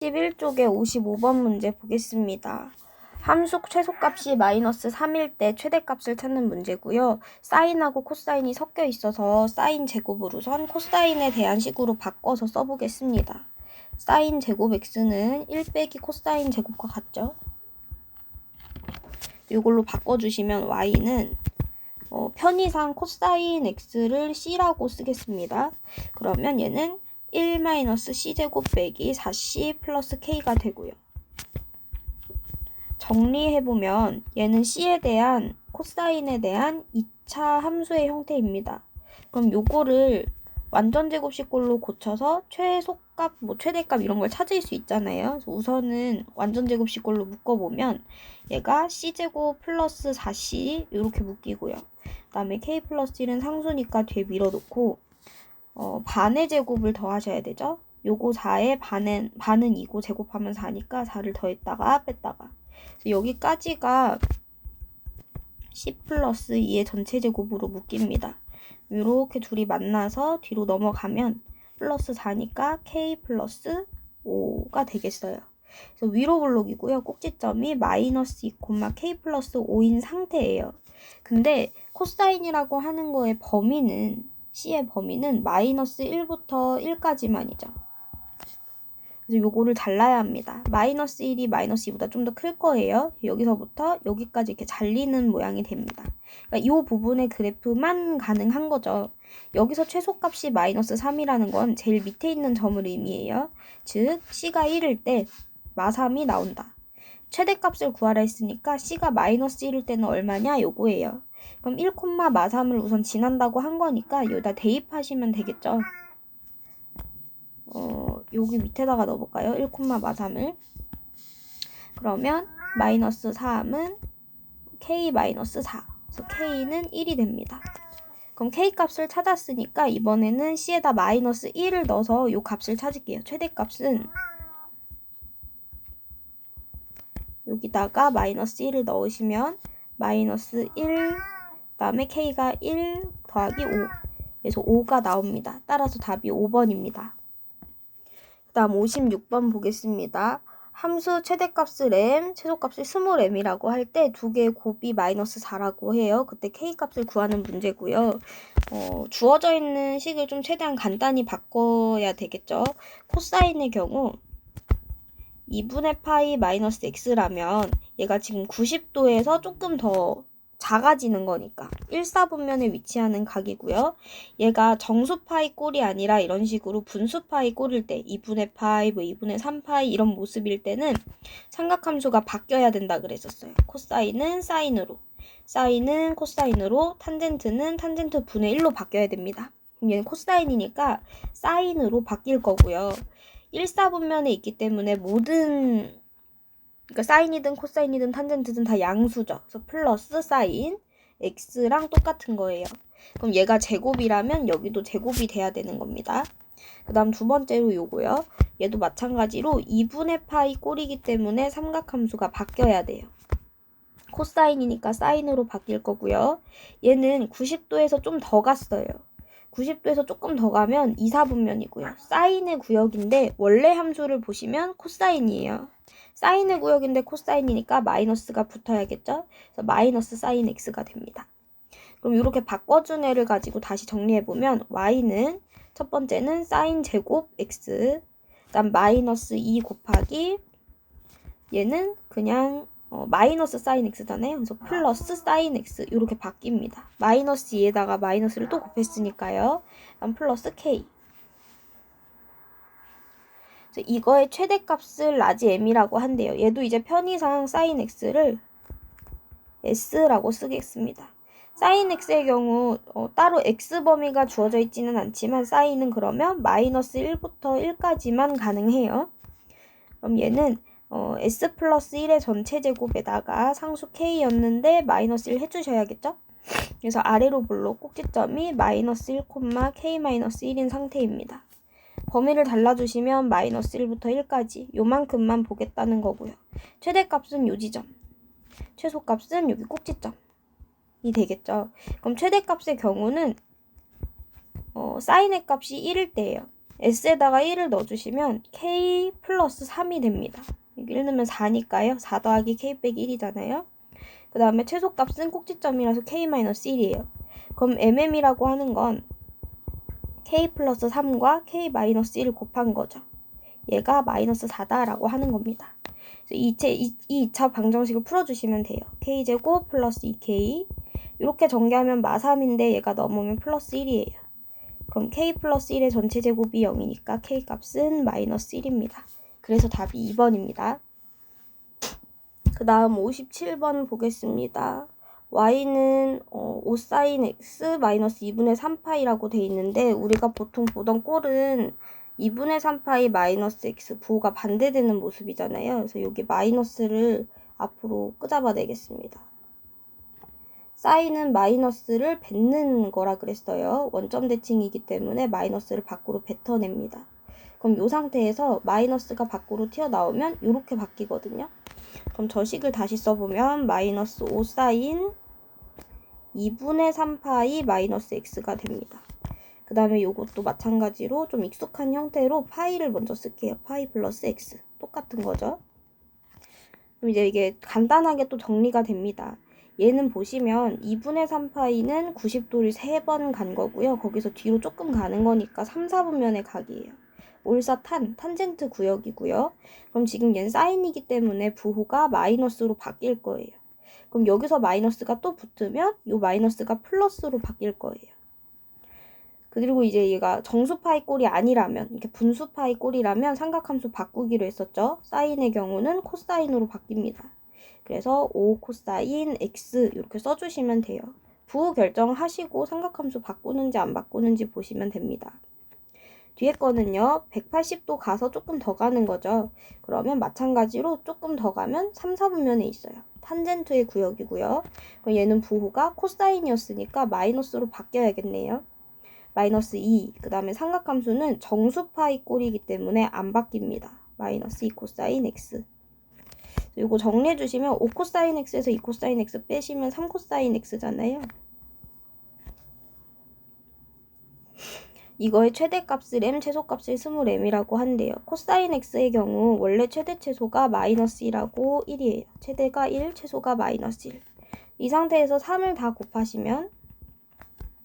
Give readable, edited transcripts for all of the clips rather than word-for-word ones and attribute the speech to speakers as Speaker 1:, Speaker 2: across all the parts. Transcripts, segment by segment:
Speaker 1: 11쪽의 55번 문제 보겠습니다. 함수 최소값이 마이너스 3일 때 최대값을 찾는 문제고요. 사인하고 코사인이 섞여 있어서 사인 제곱을 우선 코사인에 대한 식으로 바꿔서 써보겠습니다. 사인 제곱 x는 1 빼기 코사인 제곱과 같죠? 이걸로 바꿔주시면 y는 편의상 코사인 x를 c라고 쓰겠습니다. 그러면 얘는 1-c제곱 빼기 4c 플러스 k가 되고요. 정리해보면 얘는 c에 대한 코사인에 대한 2차 함수의 형태입니다. 그럼 요거를 완전제곱식꼴로 고쳐서 최소값, 최대값 이런 걸 찾을 수 있잖아요. 그래서 우선은 완전제곱식꼴로 묶어보면 얘가 c제곱 플러스 4c 이렇게 묶이고요. 그 다음에 k 플러스 1은 상수니까 뒤에 밀어놓고 반의 제곱을 더하셔야 되죠. 요거 4에 반은 2고 제곱하면 4니까 4를 더했다가 뺐다가 여기까지가 c 플러스 2의 전체 제곱으로 묶입니다. 이렇게 둘이 만나서 뒤로 넘어가면 플러스 4니까 k 플러스 5가 되겠어요. 그래서 위로 블록이고요. 꼭지점이 마이너스 2, k 플러스 5인 상태예요. 근데 코사인이라고 하는 거의 범위는 c의 범위는 마이너스 1부터 1까지만이죠. 그래서 요거를 잘라야 합니다. 마이너스 1이 마이너스 2보다 좀 더 클 거예요. 여기서부터 여기까지 이렇게 잘리는 모양이 됩니다. 그러니까 이 부분의 그래프만 가능한 거죠. 여기서 최소값이 마이너스 3이라는 건 제일 밑에 있는 점을 의미해요. 즉 c가 1일 때 마3이 나온다. 최대값을 구하라 했으니까 c가 마이너스 1일 때는 얼마냐? 요거예요. 그럼 1, 마3을 우선 지난다고 한 거니까 여기다 대입하시면 되겠죠. 여기 밑에다가 넣어볼까요? 1, 마3을. 그러면 마이너스 3은 k 마이너스 4. 그래서 k는 1이 됩니다. 그럼 k 값을 찾았으니까 이번에는 c에다 마이너스 1을 넣어서 이 값을 찾을게요. 최대값은 여기다가 마이너스 1을 넣으시면 마이너스 1, 그다음에 k가 1 더하기 5. 그래서 5가 나옵니다. 따라서 답이 5번입니다. 그 다음 56번 보겠습니다. 함수 최대값을 m, 최소값을 스몰 m이라고 할 때 두 개의 곱이 마이너스 4라고 해요. 그때 k값을 구하는 문제고요. 주어져 있는 식을 좀 최대한 간단히 바꿔야 되겠죠. 코사인의 경우 2분의 파이 마이너스 x라면 얘가 지금 90도에서 조금 더 작아지는 거니까 1사분면에 위치하는 각이고요. 얘가 정수 파이 꼴이 아니라 이런 식으로 분수 파이 꼴일 때 2분의 파이, 2분의 3파이 이런 모습일 때는 삼각함수가 바뀌어야 된다 그랬었어요. 코사인은 사인으로, 사인은 코사인으로, 탄젠트는 탄젠트 분의 1로 바뀌어야 됩니다. 그럼 얘는 코사인이니까 사인으로 바뀔 거고요. 1사분면에 있기 때문에 모든 그러니까 사인이든 코사인이든 탄젠트든 다 양수죠. 그래서 플러스 사인 x랑 똑같은 거예요. 그럼 얘가 제곱이라면 여기도 제곱이 돼야 되는 겁니다. 그 다음 두 번째로 요거요. 얘도 마찬가지로 2분의 파이 꼴이기 때문에 삼각함수가 바뀌어야 돼요. 코사인이니까 사인으로 바뀔 거고요. 얘는 90도에서 좀 더 갔어요. 90도에서 조금 더 가면 2, 4분면이고요. 사인의 구역인데 원래 함수를 보시면 코사인이에요. 사인의 구역인데 코사인이니까 마이너스가 붙어야겠죠? 그래서 마이너스 사인 x가 됩니다. 그럼 이렇게 바꿔준 애를 가지고 다시 정리해보면 y는 첫 번째는 사인 제곱 x, 그 다음 마이너스 2 곱하기 얘는 그냥 마이너스 사인 x잖아요. 그래서 플러스 사인 x 이렇게 바뀝니다. 마이너스 2에다가 마이너스를 또 곱했으니까요. 그럼 플러스 k. 그래서 이거의 최대값을 라지 m이라고 한대요. 얘도 이제 편의상 사인 x를 s라고 쓰겠습니다. 사인 x의 경우 따로 x 범위가 주어져 있지는 않지만 사인은 그러면 마이너스 1부터 1까지만 가능해요. 그럼 얘는 s 플러스 1의 전체 제곱에다가 상수 k였는데 마이너스 1 해주셔야겠죠? 그래서 아래로 블록 꼭지점이 마이너스 1, k 마이너스 1인 상태입니다. 범위를 달라주시면 마이너스 1부터 1까지 요만큼만 보겠다는 거고요. 최대값은 요 지점, 최소값은 여기 꼭지점이 되겠죠. 그럼 최대값의 경우는 사인의 값이 1일 때예요. S에다가 1을 넣어주시면 K 플러스 3이 됩니다. 1 넣으면 4니까요. 4 더하기 K 빼기 1이잖아요. 그 다음에 최소값은 꼭지점이라서 K-1이에요. 그럼 MM이라고 하는 건 K 플러스 3과 K 마이너스 1을 곱한 거죠. 얘가 마이너스 4다라고 하는 겁니다. 이 2차 방정식을 풀어주시면 돼요. K제곱 플러스 2K 이렇게 전개하면 마3인데 얘가 넘으면 플러스 1이에요. 그럼 K 플러스 1의 전체 제곱이 0이니까 K 값은 마이너스 1입니다. 그래서 답이 2번입니다. 그 다음 57번 보겠습니다. y는 5sin x 마이너스 2분의 3파이라고 돼 있는데 우리가 보통 보던 꼴은 2분의 3파이 마이너스 x 부호가 반대되는 모습이잖아요. 그래서 여기 마이너스를 앞으로 끄잡아내겠습니다. 사인은 마이너스를 뱉는 거라 그랬어요. 원점 대칭이기 때문에 마이너스를 밖으로 뱉어냅니다. 그럼 이 상태에서 마이너스가 밖으로 튀어나오면 이렇게 바뀌거든요. 그럼 저 식을 다시 써보면 마이너스 5사인 2분의 3파이 마이너스 x가 됩니다. 그 다음에 요것도 마찬가지로 좀 익숙한 형태로 파이를 먼저 쓸게요. 파이 플러스 x 똑같은 거죠. 그럼 이제 이게 간단하게 또 정리가 됩니다. 얘는 보시면 2분의 3파이는 90도를 3번 간 거고요. 거기서 뒤로 조금 가는 거니까 3, 4분면의 각이에요. 올사탄, 탄젠트 구역이고요. 그럼 지금 얘는 사인이기 때문에 부호가 마이너스로 바뀔 거예요. 그럼 여기서 마이너스가 또 붙으면 이 마이너스가 플러스로 바뀔 거예요. 그리고 이제 얘가 정수파이 꼴이 아니라면, 이렇게 분수파이 꼴이라면 삼각함수 바꾸기로 했었죠. 사인의 경우는 코사인으로 바뀝니다. 그래서 5 코사인 x 이렇게 써주시면 돼요. 부호 결정하시고 삼각함수 바꾸는지 안 바꾸는지 보시면 됩니다. 뒤에 거는요. 180도 가서 조금 더 가는 거죠. 그러면 마찬가지로 조금 더 가면 3, 4분면에 있어요. 탄젠트의 구역이고요. 그럼 얘는 부호가 코사인이었으니까 마이너스로 바뀌어야겠네요. 마이너스 2. 그 다음에 삼각함수는 정수파이 꼴이기 때문에 안 바뀝니다. 마이너스 2 코사인 x. 이거 정리해 주시면 5 코사인 x에서 2 코사인 x 빼시면 3 코사인 x잖아요. 이거의 최대값을 m, 최소값을 스몰 m이라고 한대요. 코사인 x의 경우 원래 최대 최소가 마이너스 1하고 1이에요. 최대가 1, 최소가 마이너스 1. 이 상태에서 3을 다 곱하시면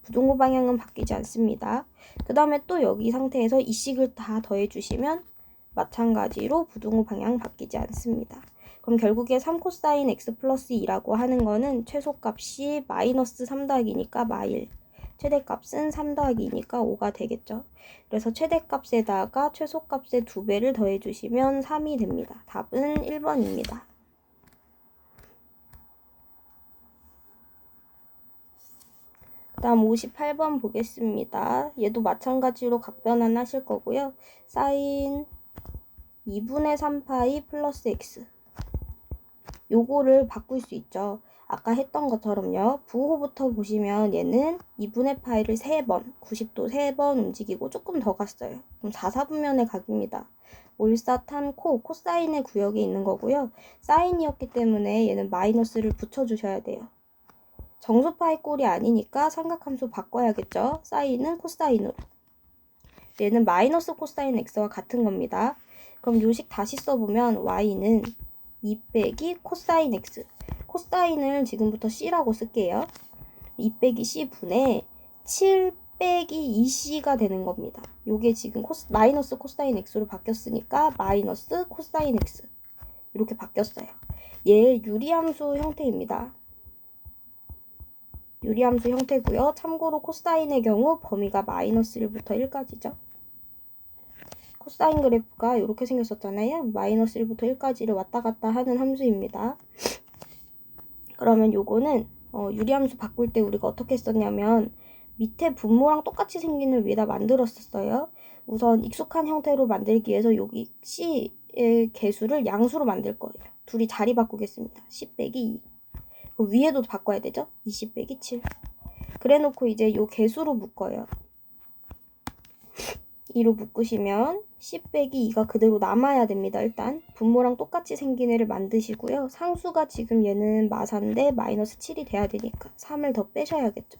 Speaker 1: 부등호 방향은 바뀌지 않습니다. 그 다음에 또 여기 상태에서 이 식을 다 더해주시면 마찬가지로 부등호 방향 바뀌지 않습니다. 그럼 결국에 3 코사인 x 플러스 2라고 하는 거는 최소값이 마이너스 3 더하기니까 마일. 최대값은 3 더하기 2니까 5가 되겠죠. 그래서 최대값에다가 최소값의 2배를 더해주시면 3이 됩니다. 답은 1번입니다. 그 다음 58번 보겠습니다. 얘도 마찬가지로 각변환 하실 거고요. 사인 2분의 3파이 플러스 x 요거를 바꿀 수 있죠. 아까 했던 것처럼요. 부호부터 보시면 얘는 2분의 파이를 3번, 90도 3번 움직이고 조금 더 갔어요. 그럼 4, 4분면의 각입니다. 올사탄 코사인의 구역에 있는 거고요. 사인이었기 때문에 얘는 마이너스를 붙여주셔야 돼요. 정수파이 꼴이 아니니까 삼각함수 바꿔야겠죠. 사인은 코사인으로. 얘는 마이너스 코사인 x와 같은 겁니다. 그럼 요식 다시 써보면 y는 2 빼기 코사인 x. 코사인을 지금부터 c라고 쓸게요. 2 빼기 c분의 7 빼기 2c가 되는 겁니다. 요게 지금 마이너스 코사인 x로 바뀌었으니까 마이너스 코사인 x. 이렇게 바뀌었어요. 얘 유리함수 형태입니다. 유리함수 형태고요. 참고로 코사인의 경우 범위가 마이너스 1부터 1까지죠. 코사인 그래프가 이렇게 생겼었잖아요. 마이너스 1부터 1까지를 왔다 갔다 하는 함수입니다. 그러면 요거는 유리함수 바꿀 때 우리가 어떻게 했었냐면 밑에 분모랑 똑같이 생긴 을 위에다 만들었었어요. 우선 익숙한 형태로 만들기 위해서 여기 C의 개수를 양수로 만들 거예요. 둘이 자리 바꾸겠습니다. C 빼기 2. 그 위에도 바꿔야 되죠? 20 빼기 7. 그래 놓고 이제 요 개수로 묶어요. 2로 묶으시면 10 빼기 2가 그대로 남아야 됩니다. 일단 분모랑 똑같이 생긴 애를 만드시고요. 상수가 지금 얘는 마사인데 마이너스 7이 돼야 되니까 3을 더 빼셔야겠죠.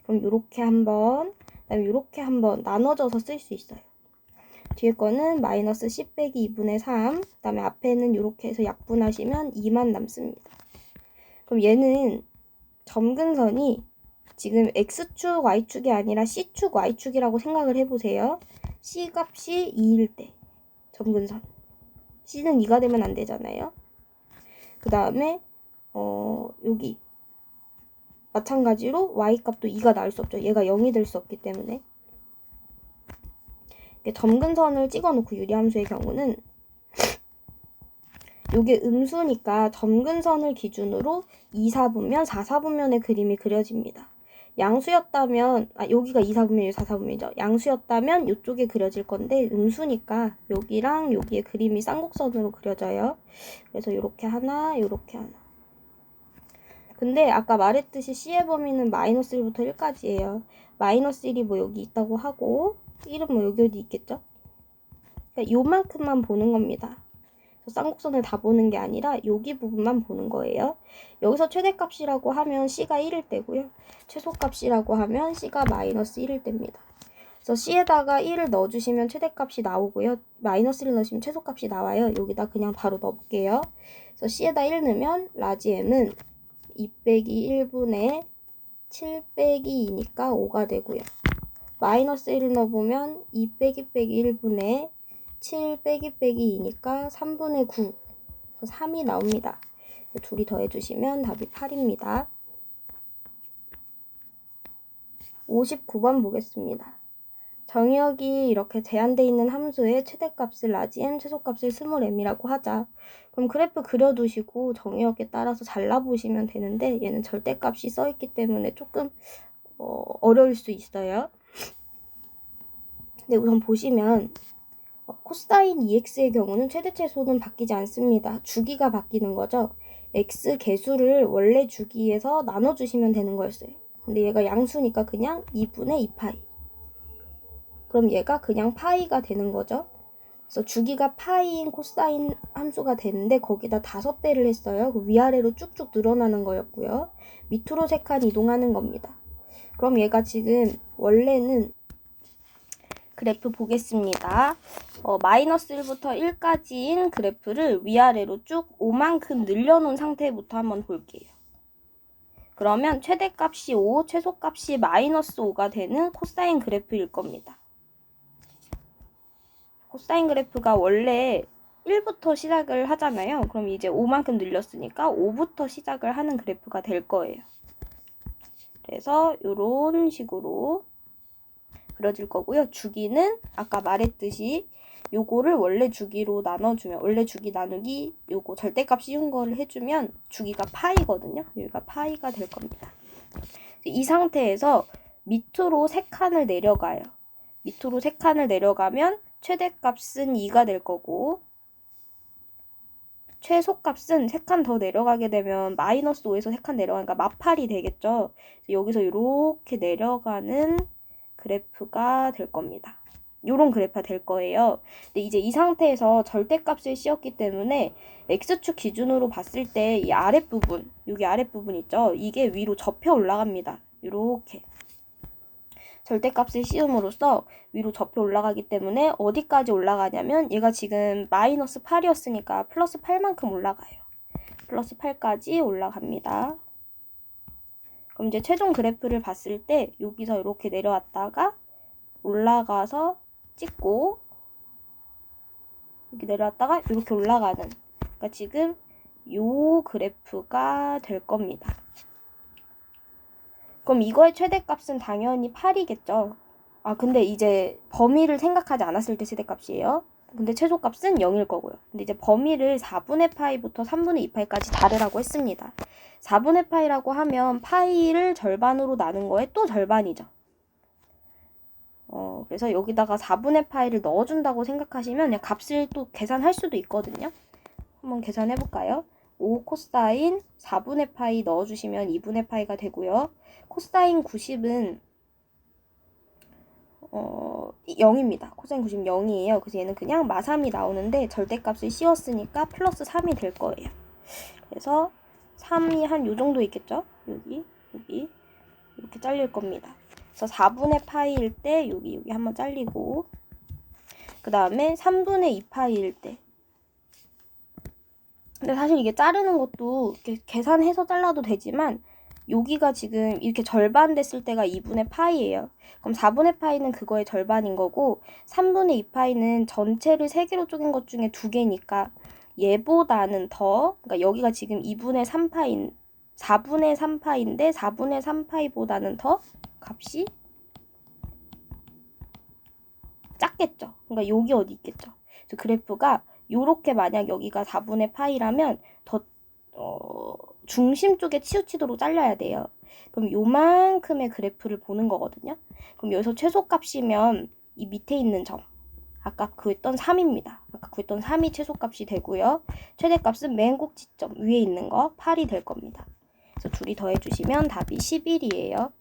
Speaker 1: 그럼 요렇게 한번, 그다음에 요렇게 한번 나눠져서 쓸 수 있어요. 뒤에 거는 마이너스 C 빼기 2분의 3. 그 다음에 앞에는 이렇게 해서 약분하시면 2만 남습니다. 그럼 얘는 점근선이 지금 X축, Y축이 아니라 C축, Y축이라고 생각을 해보세요. C 값이 2일 때 점근선. C는 2가 되면 안 되잖아요. 그 다음에 여기 마찬가지로 Y 값도 2가 나올 수 없죠. 얘가 0이 될 수 없기 때문에. 점근선을 찍어놓고 유리함수의 경우는 요게 음수니까 점근선을 기준으로 2, 4분면, 4, 4분면의 그림이 그려집니다. 양수였다면, 여기가 2, 4분면, 4, 4분면이죠. 양수였다면 이쪽에 그려질 건데 음수니까 여기랑 여기의 그림이 쌍곡선으로 그려져요. 그래서 요렇게 하나, 요렇게 하나. 근데 아까 말했듯이 C의 범위는 마이너스 1부터 1까지예요. 마이너스 1이 뭐 여기 있다고 하고 1은 뭐 여기 어디 있겠죠? 그러니까 요만큼만 보는 겁니다. 쌍곡선을 다 보는 게 아니라 여기 부분만 보는 거예요. 여기서 최대값이라고 하면 C가 1일 때고요. 최소값이라고 하면 C가 마이너스 1일 때입니다. 그래서 C에다가 1을 넣어주시면 최대값이 나오고요. 마이너스 1을 넣으시면 최소값이 나와요. 여기다 그냥 바로 넣을게요. 그래서 C에다 1 넣으면 라지 M은 2 빼기 1분의 7 빼기 2니까 5가 되고요. 마이너스 1을 넣어보면 2 빼기 1분의 7 빼기 2니까 3분의 9. 3이 나옵니다. 둘이 더해주시면 답이 8입니다. 59번 보겠습니다. 정의역이 이렇게 제한되어 있는 함수의 최대값을 라지 m, 최소값을 스몰 m이라고 하자. 그럼 그래프 그려두시고 정의역에 따라서 잘라보시면 되는데 얘는 절대값이 써있기 때문에 조금 어려울 수 있어요. 근데 우선 보시면 코사인 2x의 경우는 최대 최소는 바뀌지 않습니다. 주기가 바뀌는 거죠. x 개수를 원래 주기에서 나눠주시면 되는 거였어요. 근데 얘가 양수니까 그냥 2분의 2파이. 그럼 얘가 그냥 파이가 되는 거죠. 그래서 주기가 파이인 코사인 함수가 되는데 거기다 5배를 했어요. 그 위아래로 쭉쭉 늘어나는 거였고요. 밑으로 3칸 이동하는 겁니다. 그럼 얘가 지금 원래는 그래프 보겠습니다. 마이너스 1부터 1까지인 그래프를 위아래로 쭉 5만큼 늘려놓은 상태부터 한번 볼게요. 그러면 최대값이 5, 최소값이 마이너스 5가 되는 코사인 그래프일 겁니다. 코사인 그래프가 원래 1부터 시작을 하잖아요. 그럼 이제 5만큼 늘렸으니까 5부터 시작을 하는 그래프가 될 거예요. 그래서 이런 식으로 그려질 거고요. 주기는 아까 말했듯이 요거를 원래 주기로 나눠주면 원래 주기 나누기 요거 절대값 씌운 거를 해주면 주기가 파이거든요. 여기가 파이가 될 겁니다. 이 상태에서 밑으로 3칸을 내려가요. 밑으로 3칸을 내려가면 최대값은 2가 될 거고 최소값은 3칸 더 내려가게 되면 마이너스 5에서 3칸 내려가니까 마팔이 되겠죠. 여기서 이렇게 내려가는 그래프가 될 겁니다. 요런 그래프가 될 거예요. 근데 이제 이 상태에서 절대값을 씌웠기 때문에 x축 기준으로 봤을 때 이 아랫부분, 여기 아랫부분 있죠? 이게 위로 접혀 올라갑니다. 요렇게. 절대값을 씌움으로써 위로 접혀 올라가기 때문에 어디까지 올라가냐면 얘가 지금 마이너스 8이었으니까 플러스 8만큼 올라가요. 플러스 8까지 올라갑니다. 그럼 이제 최종 그래프를 봤을 때 여기서 이렇게 내려왔다가 올라가서 찍고 이렇게 내려왔다가 이렇게 올라가는 그러니까 지금 요 그래프가 될 겁니다. 그럼 이거의 최대값은 당연히 8이겠죠. 근데 이제 범위를 생각하지 않았을 때 최대값이에요. 근데 최소값은 0일 거고요. 근데 이제 범위를 4분의 파이부터 3분의 2파이까지 다르라고 했습니다. 4분의 파이라고 하면 파이를 절반으로 나눈 거에 또 절반이죠. 그래서 여기다가 4분의 파이를 넣어준다고 생각하시면 그냥 값을 또 계산할 수도 있거든요. 한번 계산해 볼까요? 5 코사인 4분의 파이 넣어주시면 2분의 파이가 되고요. 코사인 90은 0입니다. 코사인 90은 0이에요. 그래서 얘는 그냥 마삼이 나오는데 절대값을 씌웠으니까 플러스 3이 될 거예요. 그래서 3이 한 요 정도 있겠죠? 여기 이렇게 잘릴 겁니다. 그래서 4분의 파이일 때 여기 한번 잘리고 그 다음에 3분의 2 파이일 때. 근데 사실 이게 자르는 것도 이렇게 계산해서 잘라도 되지만 여기가 지금 이렇게 절반 됐을 때가 2분의 파이예요. 그럼 4분의 파이는 그거의 절반인 거고 3분의 2 파이는 전체를 3개로 쪼갠 것 중에 2개니까 얘보다는 더, 그러니까 여기가 지금 2분의 3파인 4분의 3파인데 4분의 3파이보다는 더 값이 작겠죠. 그러니까 여기 어디 있겠죠. 그래서 그래프가 요렇게 만약 여기가 4분의 파이라면 더 중심 쪽에 치우치도록 잘라야 돼요. 그럼 요만큼의 그래프를 보는 거거든요. 그럼 여기서 최소값이면 이 밑에 있는 점, 아까 구했던 3입니다. 아까 구했던 3이 최소값이 되고요. 최대값은 맨 꼭지점 위에 있는 거 8이 될 겁니다. 그래서 둘이 더해주시면 답이 11이에요.